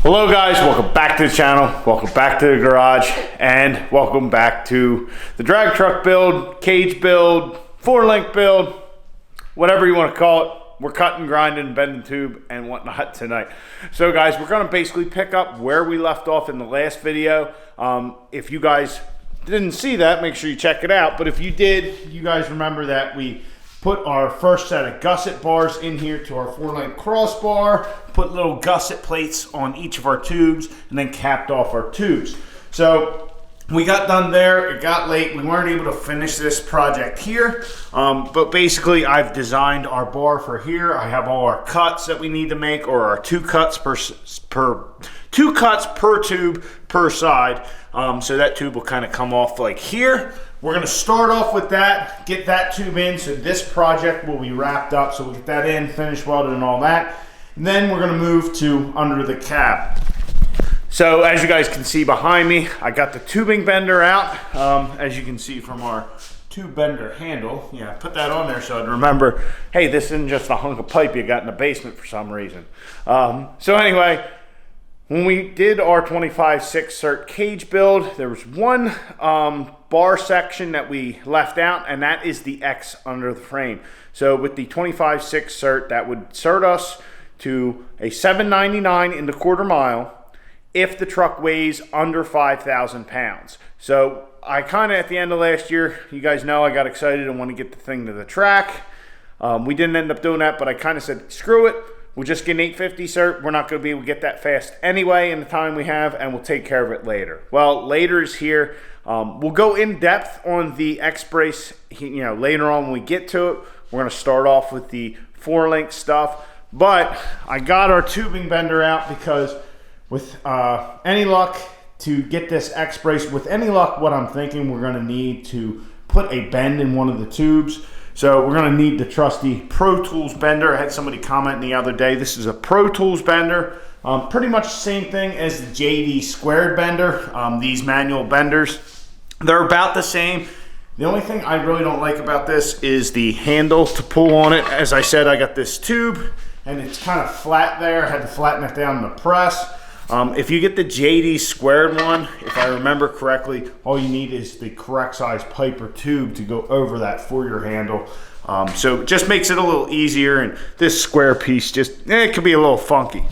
Hello guys, welcome back to the channel, welcome back to the garage, and welcome back to the drag truck build, cage build, 4-link build, whatever you want to call it. We're cutting, grinding, bending tube, and whatnot tonight. So guys, we're going to basically pick up where we left off in the last video. If you guys didn't see that, make sure you check it out. But if you did, you guys remember that we put our first set of gusset bars in here to our 4-link crossbar, put little gusset plates on each of our tubes, and then capped off our tubes. So we got done there, it got late, we weren't able to finish this project here, but basically I've designed our bar for here. I have all our cuts that we need to make, or our two cuts per tube per side. So that tube will kind of come off like here. We're going to start off with that, get that tube in, so this project will be wrapped up. So we'll get that in, finish welded and all that. And then we're going to move to under the cab. So as you guys can see behind me, I got the tubing bender out. As you can see from our tube bender handle. Yeah, put that on there so I'd remember, hey, this isn't just a hunk of pipe you got in the basement for some reason. So anyway, when we did our 25/6 cert cage build, there was one bar section that we left out, and that is the X under the frame. So with the 25/6 cert, that would cert us to a 799 in the quarter mile if the truck weighs under 5,000 pounds. So I kind of, at the end of last year, you guys know I got excited and want to get the thing to the track. We didn't end up doing that, but I kind of said, screw it. We'll just get an 850 cert. We're not going to be able to get that fast anyway in the time we have, and we'll take care of it later. Well, later is here. We'll go in depth on the X brace, later on when we get to it. We're going to start off with the 4-link stuff, but I got our tubing bender out because with any luck to get this X brace, with any luck, what I'm thinking, we're going to need to put a bend in one of the tubes. So we're going to need the trusty Pro Tools bender. I had somebody comment the other day. This is a Pro Tools bender. Pretty much the same thing as the JD squared bender. These manual benders, they're about the same. The only thing I really don't like about this is the handle to pull on it. As I said, I got this tube and it's kind of flat there. I had to flatten it down in the press. If you get the JD squared one, if I remember correctly, all you need is the correct size pipe or tube to go over that for your handle. So it just makes it a little easier, and this square piece just, it can be a little funky.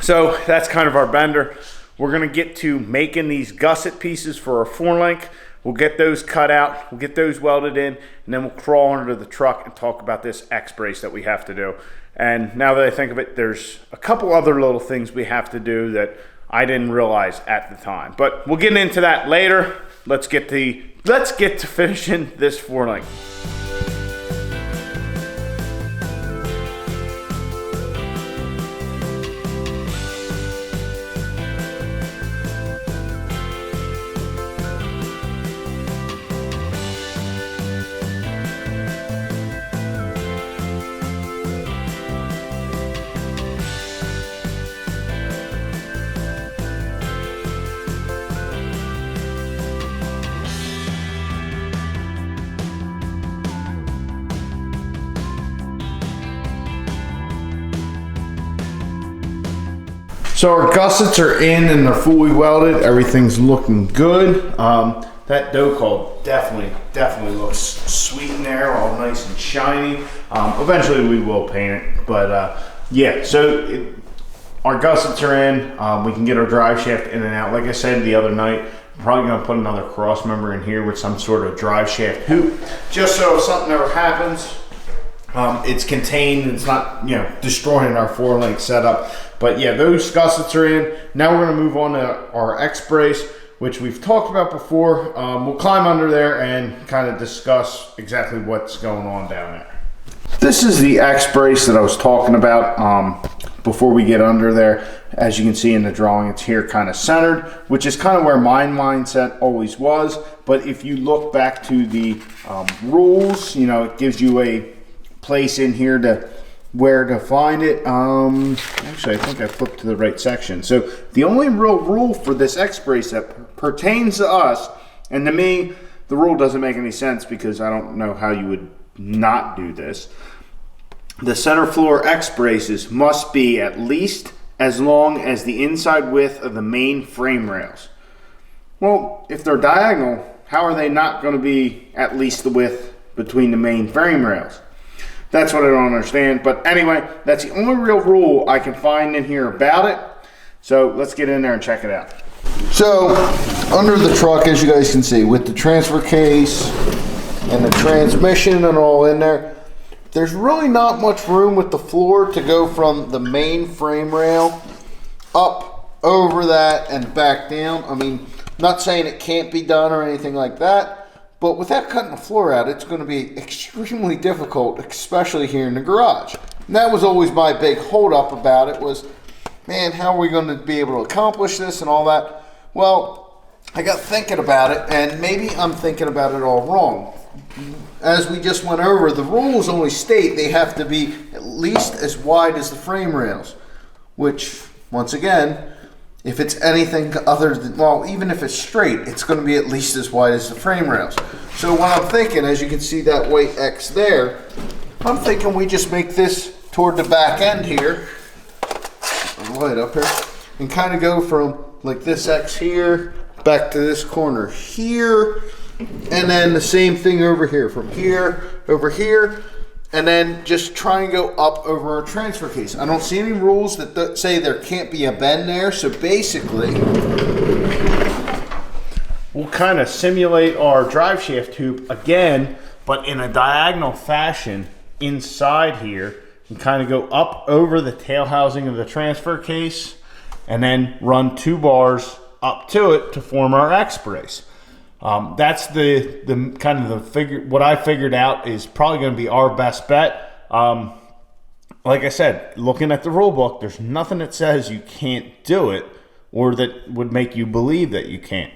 So that's kind of our bender. We're gonna get to making these gusset pieces for our 4-link. We'll get those cut out, we'll get those welded in, and then we'll crawl under the truck and talk about this X brace that we have to do. And now that I think of it, there's a couple other little things we have to do that I didn't realize at the time. But we'll get into that later. Let's get to finishing this 4-link. So our gussets are in and they're fully welded. Everything's looking good. That dough coat definitely looks sweet in there, all nice and shiny. Eventually we will paint it, but yeah. So our gussets are in. We can get our drive shaft in and out. Like I said the other night, I'm probably gonna put another cross member in here with some sort of drive shaft hoop, just so if something ever happens, it's contained, it's not, destroying our 4-link setup. But yeah, those gussets are in. Now we're gonna move on to our X brace, which we've talked about before. We'll climb under there and kind of discuss exactly what's going on down there. This is the X brace that I was talking about before we get under there. As you can see in the drawing, it's here kind of centered, which is kind of where my mindset always was. But if you look back to the rules, it gives you a place in here to where to find it. Actually, I think I flipped to the right section. So the only real rule for this X brace that pertains to us, and to me, the rule doesn't make any sense because I don't know how you would not do this. The center floor X braces must be at least as long as the inside width of the main frame rails. Well, if they're diagonal, how are they not going to be at least the width between the main frame rails? That's what I don't understand. But anyway, that's the only real rule I can find in here about it. So let's get in there and check it out. So under the truck, as you guys can see, with the transfer case and the transmission and all in there, there's really not much room with the floor to go from the main frame rail up over that and back down. I mean, not saying it can't be done or anything like that, but without cutting the floor out, it's going to be extremely difficult, especially here in the garage. And that was always my big holdup about it was, man, how are we going to be able to accomplish this and all that? Well, I got thinking about it, and maybe I'm thinking about it all wrong. As we just went over, the rules only state they have to be at least as wide as the frame rails, which, once again, if it's anything other than, well, even if it's straight, it's going to be at least as wide as the frame rails. So what I'm thinking, as you can see that white X there, I'm thinking we just make this toward the back end here, right up here, and kind of go from like this X here, back to this corner here, and then the same thing over here, from here, over here, and then just try and go up over our transfer case. I don't see any rules that say there can't be a bend there, so basically we'll kind of simulate our drive shaft tube again, but in a diagonal fashion inside here, and kind of go up over the tail housing of the transfer case, and then run 2 bars up to it to form our X brace. That's the kind of the figure. What I figured out is probably going to be our best bet. Like I said, looking at the rule book, there's nothing that says you can't do it or that would make you believe that you can't.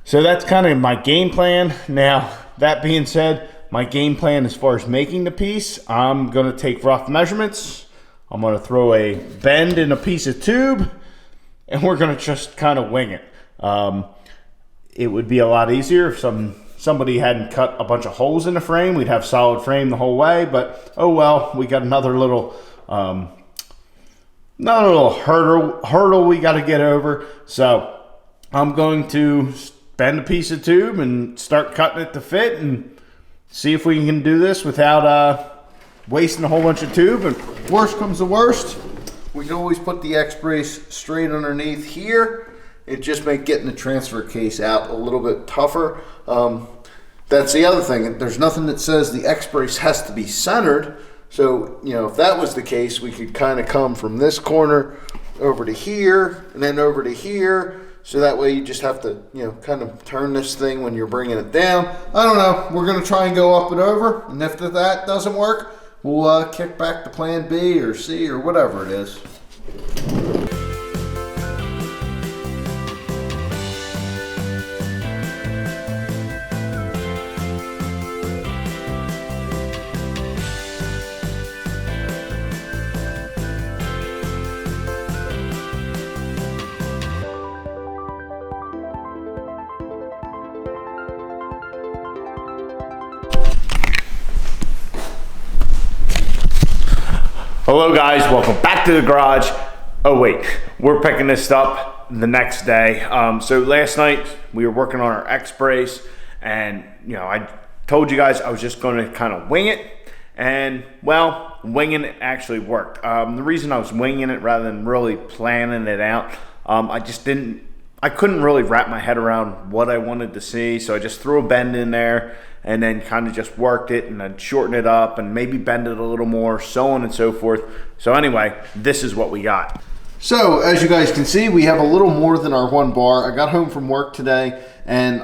So that's kind of my game plan. Now, that being said, my game plan as far as making the piece, I'm going to take rough measurements. I'm going to throw a bend in a piece of tube, and we're going to just kind of wing it. It would be a lot easier if somebody hadn't cut a bunch of holes in the frame. We'd have solid frame the whole way, but oh well, we got another little hurdle we got to get over. So I'm going to bend a piece of tube and start cutting it to fit and see if we can do this without wasting a whole bunch of tube. And worst comes to worst, we can always put the X brace straight underneath here. It just makes getting the transfer case out a little bit tougher. That's the other thing. There's nothing that says the X brace has to be centered. So, you know, if that was the case, we could kind of come from this corner over to here and then over to here. So that way you just have to, you know, kind of turn this thing when you're bringing it down. I don't know. We're going to try and go up and over. And if that doesn't work, we'll kick back to plan B or C or whatever it is. hello guys, welcome back to the garage. Oh wait, we're picking this up the next day. So last night we were working on our X brace, and you know, I told you guys I was just going to kind of wing it, and well, winging it actually worked. The reason I was winging it rather than really planning it out, I couldn't really wrap my head around what I wanted to see, so I just threw a bend in there and then kind of just worked it and then shortened it up and maybe bend it a little more, so on and so forth. So anyway, this is what we got. So as you guys can see, we have a little more than our 1 bar. I got home from work today, and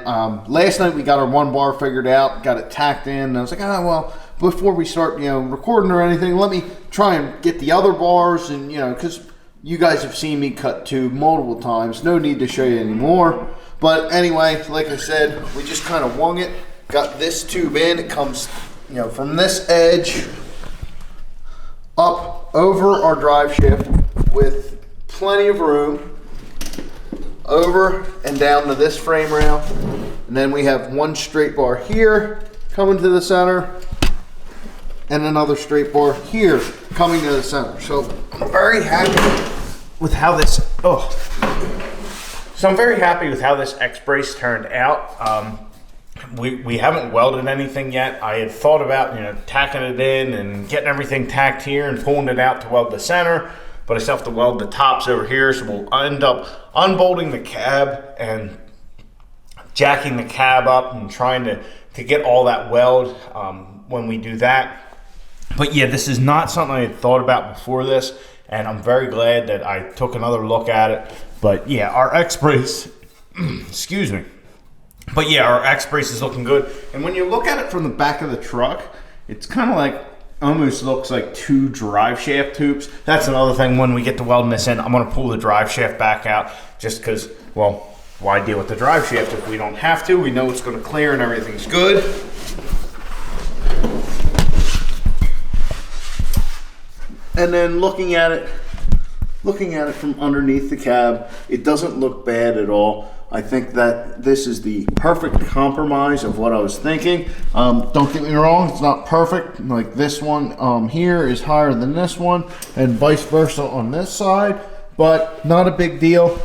last night we got our 1 bar figured out, got it tacked in, and I was like, oh well, before we start, you know, recording or anything, let me try and get the other bars, and you know, because you guys have seen me cut tube multiple times, no need to show you anymore. But anyway, like I said, we just kind of wung it, got this tube in. It comes, you know, from this edge up over our drive shaft with plenty of room, over and down to this frame rail, and then we have 1 straight bar here coming to the center, and another straight bar here coming to the center. So I'm very happy with how this, so I'm very happy with how this X-brace turned out. We haven't welded anything yet. I had thought about, tacking it in and getting everything tacked here and pulling it out to weld the center, but I still have to weld the tops over here, so we'll end up unbolting the cab and jacking the cab up and trying to get all that weld when we do that. But yeah, this is not something I had thought about before this, and I'm very glad that I took another look at it. But yeah, our X-brace, excuse me. But yeah, our X-brace is looking good. And when you look at it from the back of the truck, it's kind of like, almost looks like two drive shaft tubes. That's another thing, when we get to welding this in, I'm gonna pull the drive shaft back out just because, well, why deal with the drive shaft if we don't have to? We know it's gonna clear and everything's good. And then looking at it from underneath the cab, it doesn't look bad at all. I think that this is the perfect compromise of what I was thinking. Don't get me wrong, it's not perfect. Like this one here is higher than this one, and vice versa on this side, but not a big deal.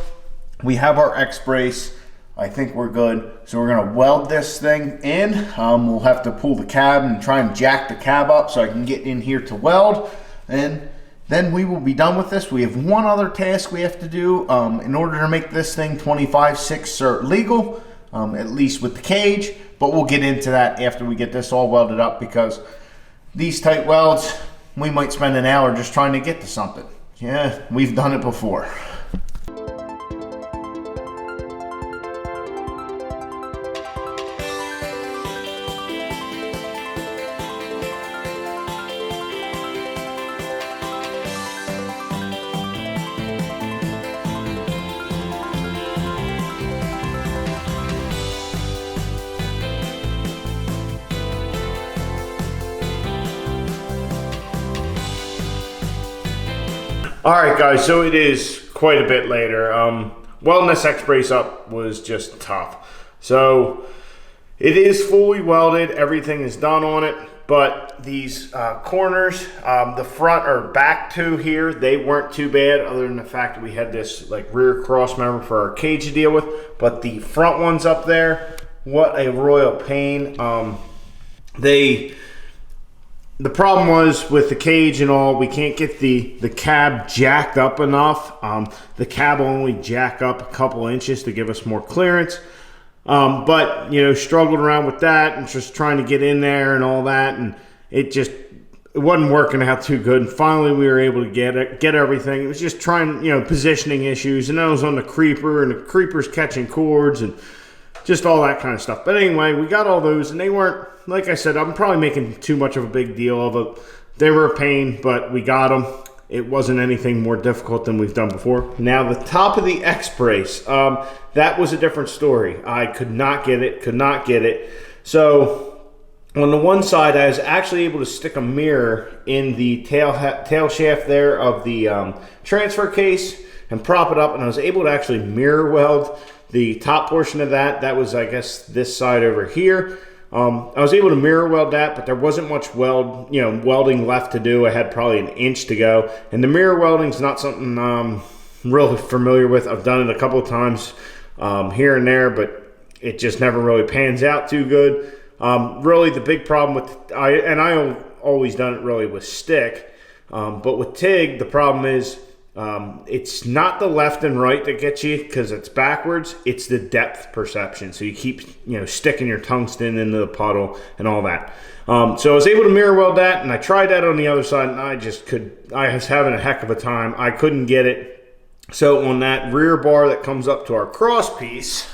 We have our X-brace. I think we're good. So we're gonna weld this thing in. We'll have to pull the cab and try and jack the cab up so I can get in here to weld. And then we will be done with this. We have one other task we have to do in order to make this thing 25/6 cert legal, at least with the cage, but we'll get into that after we get this all welded up, because these tight welds, we might spend an hour just trying to get to something. Yeah, we've done it before. All right, guys, so it is quite a bit later. Welding this X-brace up was just tough. So it is fully welded, everything is done on it, but these corners, the front or back two here, they weren't too bad, other than the fact that we had this like rear cross member for our cage to deal with. But the front ones up there, what a royal pain. The problem was with the cage and all, we can't get the cab jacked up enough. The cab will only jack up a couple inches to give us more clearance. But, struggled around with that and just trying to get in there and all that. And it wasn't working out too good. And finally we were able to get everything. It was just trying, positioning issues. And I was on the creeper, and the creeper's catching cords and just all that kind of stuff. But anyway, we got all those, and they weren't, like I said, I'm probably making too much of a big deal of it. They were a pain, but we got them. It wasn't anything more difficult than we've done before. Now, the top of the X-brace, that was a different story. I could not get it. So on the one side, I was actually able to stick a mirror in the tail shaft there of the transfer case and prop it up, and I was able to actually mirror weld the top portion of that. That was, I guess, this side over here. I was able to mirror weld that, but there wasn't much welding left to do. I had probably an inch to go, and the mirror welding is not something I'm really familiar with. I've done it a couple of times here and there, but it just never really pans out too good. Really, the big problem with I always done it really with stick, but with TIG, the problem is it's not the left and right that gets you because it's backwards. It's the depth perception. So you keep sticking your tungsten into the puddle and all that. So I was able to mirror weld that, and I tried that on the other side, and I was having a heck of a time. I couldn't get it. So on that rear bar that comes up to our cross piece,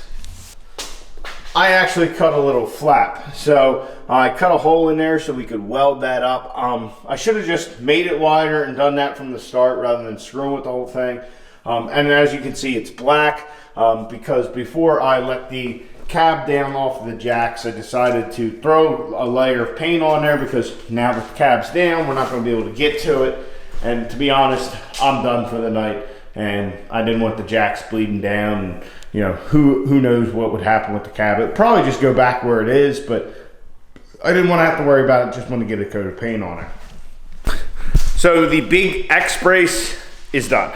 I actually cut a little flap. So I cut a hole in there so we could weld that up. I should have just made it wider and done that from the start rather than screwing with the whole thing. And as you can see, it's black because before I let the cab down off of the jacks, I decided to throw a layer of paint on there because now the cab's down, we're not going to be able to get to it. And to be honest, I'm done for the night. And I didn't want the jacks bleeding down. And, who knows what would happen with the cab. It'd probably just go back where it is, but I didn't want to have to worry about it. Just want to get a coat of paint on it. So the big X-brace is done.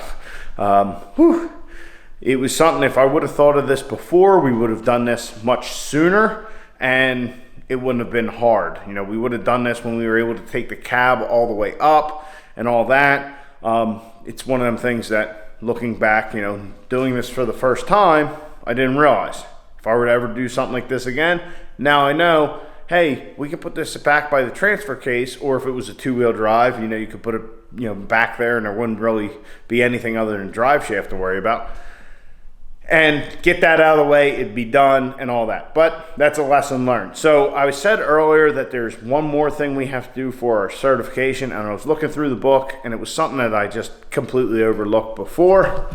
It was something, if I would have thought of this before, we would have done this much sooner, and it wouldn't have been hard. You know, we would have done this when we were able to take the cab all the way up and all that. It's one of them things that, looking back, you know, doing this for the first time, I didn't realize. If I were to ever do something like this again, now I know, hey, we could put this back by the transfer case, or if it was a two-wheel drive, you know, you could put it, you know, back there and there wouldn't really be anything other than drive shaft to worry about. And get that out of the way, it'd be done and all that. But that's a lesson learned. So I said earlier that there's one more thing we have to do for our certification, and I was looking through the book, and it was something that I just completely overlooked before.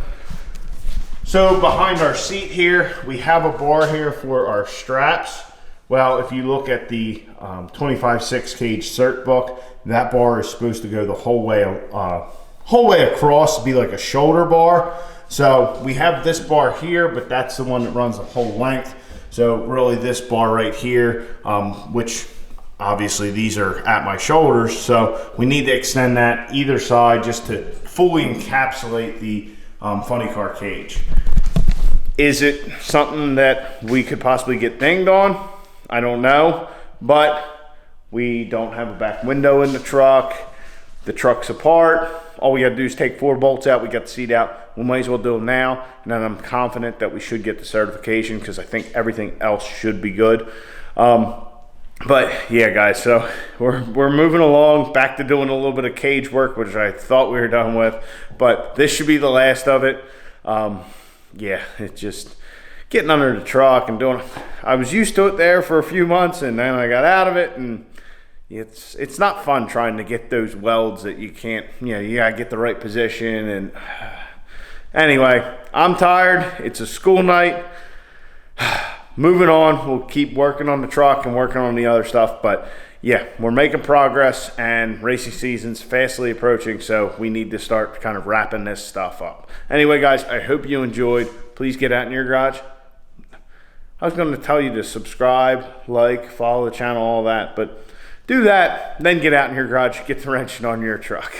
So behind our seat here, we have a bar here for our straps. Well, if you look at the 25/6 cage cert book, that bar is supposed to go the whole way across, to be like a shoulder bar. So we have this bar here, but that's the one that runs the whole length. So really this bar right here, which obviously these are at my shoulders, so we need to extend that either side just to fully encapsulate the funny car cage. Is it something that we could possibly get dinged on? I don't know, but we don't have a back window in the truck. The truck's apart. All we gotta do is take 4 bolts out. We got the seat out. We might as well do them now. And then I'm confident that we should get the certification, because I think everything else should be good. But yeah, guys, so we're moving along back to doing a little bit of cage work, which I thought we were done with, but this should be the last of it. Yeah, it's just getting under the truck and doing, I was used to it there for a few months, and then I got out of it, and it's not fun trying to get those welds that you can't, you know, you gotta get the right position. And anyway, I'm tired. It's a school night. Moving on, we'll keep working on the truck and working on the other stuff, but yeah, we're making progress, and racing season's fastly approaching, so we need to start kind of wrapping this stuff up. Anyway, guys, I hope you enjoyed. Please get out in your garage. I was going to tell you to subscribe, like, follow the channel, all that, but do that, then get out in your garage, get the wrenching on your truck.